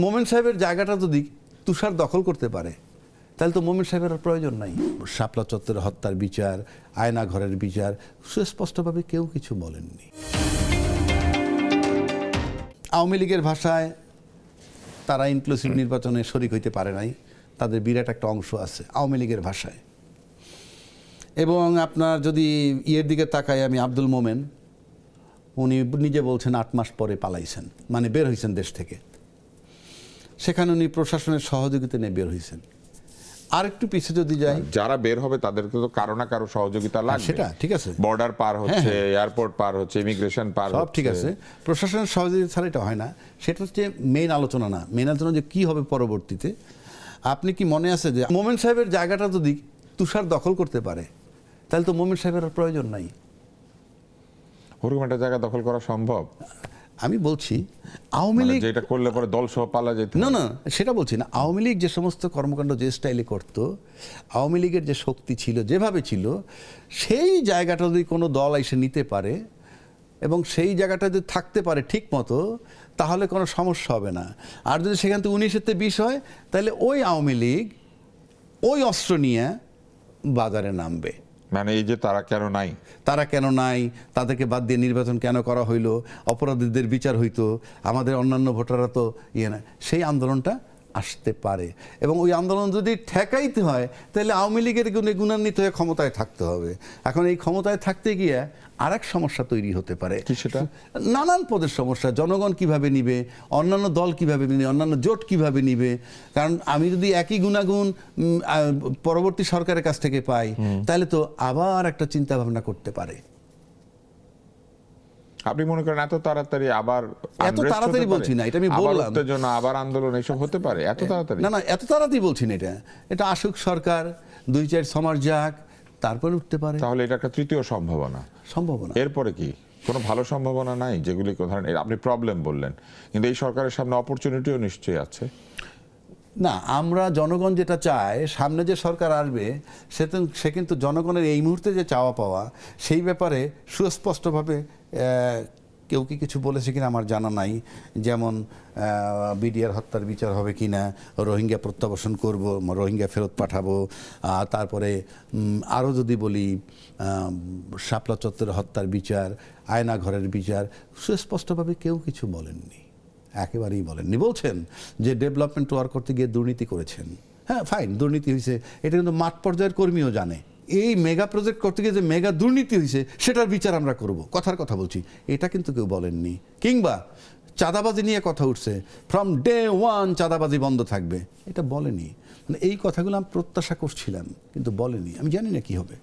মোমেন সাহেবের জায়গাটা যদি তুষার দখল করতে পারে তাহলে তো মোমেন সাহেবের আর প্রয়োজন নাই। শাপলা চত্বরের হত্যার বিচার, আয়না ঘরের বিচার সুস্পষ্টভাবে কেউ কিছু বলেননি। আওয়ামী লীগের ভাষায় তারা ইনক্লুসিভ নির্বাচনে শরিক হইতে পারে নাই, তাদের বিরাট একটা অংশ আছে আওয়ামী লীগের ভাষায়। এবং আপনার যদি ইয়ের দিকে তাকাই, আমি আব্দুল মোমেন, উনি নিজে বলছেন 8 মাস পরে পালাইছেন, মানে বের হয়েছেন দেশ থেকে। সেখানে উনি প্রশাসনের সহযোগিতা নিয়ে বের হয়েছেন। আর একটু পিছিয়ে যদি যাই, যারা বের হবে তাদেরকে তো কারো না কারো সহযোগিতা লাগবে। সেটা ঠিক আছে, বর্ডার পার হচ্ছে, এয়ারপোর্ট পার হচ্ছে, ইমিগ্রেশন পার হচ্ছে, সব ঠিক আছে। প্রশাসনের সহযোগিতা ছাড়া এটা হয় না। সেটা হচ্ছে মেইন আলোচনা না। মেইন আলোচনা যে কী হবে পরবর্তীতে। আপনি কি মনে আছে যে মোমেন সাহেবের জায়গাটা যদি তুষার দখল করতে পারে তাহলে তো মোমেন সাহেবের আর প্রয়োজন নাই। ওরকম একটা জায়গা দখল করা সম্ভব? আমি বলছি আওয়ামী লীগ যেটা করলে পরে দল সহ পালা যেত না, না সেটা বলছি না। আওয়ামী লীগ যে সমস্ত কর্মকাণ্ড যে স্টাইলে করতো, আওয়ামী লীগের যে শক্তি ছিল, যেভাবে ছিল, সেই জায়গাটা যদি কোনো দল এসে নিতে পারে এবং সেই জায়গাটা যদি থাকতে পারে ঠিক মতো, তাহলে কোনো সমস্যা হবে না। আর যদি সেখান থেকে 19-তে 20 হয়, তাহলে ওই আওয়ামী লীগ ওই অস্ত্র নিয়ে বাজারে নামবে। মানে এই যে তারা কেন নাই, তাদেরকে বাদ দিয়ে নির্বাচন কেন করা হইলো, অপরাধীদের বিচার হইতো, আমাদের অন্যান্য ভোটাররা তো ইয়ে না, সেই আন্দোলনটা আসতে পারে। এবং ওই আন্দোলন যদি ঠেকাইতে হয় তাহলে আওয়ামী লীগের গুণান্বিত হয়ে ক্ষমতায় থাকতে হবে। এখন এই ক্ষমতায় থাকতে গিয়ে আরেক সমস্যা তৈরি হতে পারে। কি সেটা? নানান পদের সমস্যা। জনগণ কিভাবে নিবে, অন্যান্য দল কিভাবে নিবে, অন্যান্য জোট কিভাবে নিবে। কারণ আমি যদি একই গুণাগুণ পরবর্তী সরকারের কাছ থেকে পাই, তাহলে তো আবার একটা চিন্তা ভাবনা করতে পারে। আপনি মনে করেন এত তাড়াতাড়ি আবার এত তাড়াতাড়ি বলছি না, এটা আমি বললাম, উত্তেজনা, আবার আন্দোলন এসব হতে পারে এত তাড়াতাড়ি? না, এত তাড়াতাড়ি বলছি না। এটা আসুক সরকার, 2-4 মাস যাক, তারপরে উঠতে পারে। তাহলে এটা একটা তৃতীয় সম্ভাবনা। এরপরে কি কোনো ভালো সম্ভাবনা নাই? যেগুলি ধরেন আপনি প্রবলেম বললেন, কিন্তু এই সরকারের সামনে অপরচুনিটিও নিশ্চয়ই আছে। না, আমরা জনগণ যেটা চায়, সামনে যে সরকার আসবে সে কিন্তু জনগণের এই মুহূর্তে যে চাওয়া পাওয়া, সেই ব্যাপারে সুস্পষ্টভাবে কেউ কি কিছু বলেছে কিনা আমার জানা নাই। যেমন বিডিআর হত্যার বিচার হবে কিনা, রোহিঙ্গা প্রত্যাবাসন করব, রোহিঙ্গা ফেরত পাঠাবো, তারপরে আরও যদি বলি শাপলা চত্বরের হত্যার বিচার, আয়না ঘরের বিচার, সুস্পষ্টভাবে কেউ কিছু বলেননি, একেবারেই বলেননি। বলছেন যে ডেভেলপমেন্ট ওয়ার্ক করতে গিয়ে দুর্নীতি করেছেন। হ্যাঁ, ফাইন, দুর্নীতি হয়েছে, এটা কিন্তু মাঠ পর্যায়ের কর্মীও জানে। এই মেগা প্রজেক্ট করতে গিয়ে যে মেগা দুর্নীতি হয়েছে সেটার বিচার আমরা করব, কথার কথা বলছি, এটা কিন্তু কেউ বলেননি। কিংবা চাঁদাবাজি নিয়ে কথা উঠছে, ফ্রম ডে 1 চাঁদাবাজি বন্ধ থাকবে, এটা বলেনি। মানে এই কথাগুলো আমি প্রত্যাশা করছিলাম, কিন্তু বলেনি। আমি জানি না কি হবে।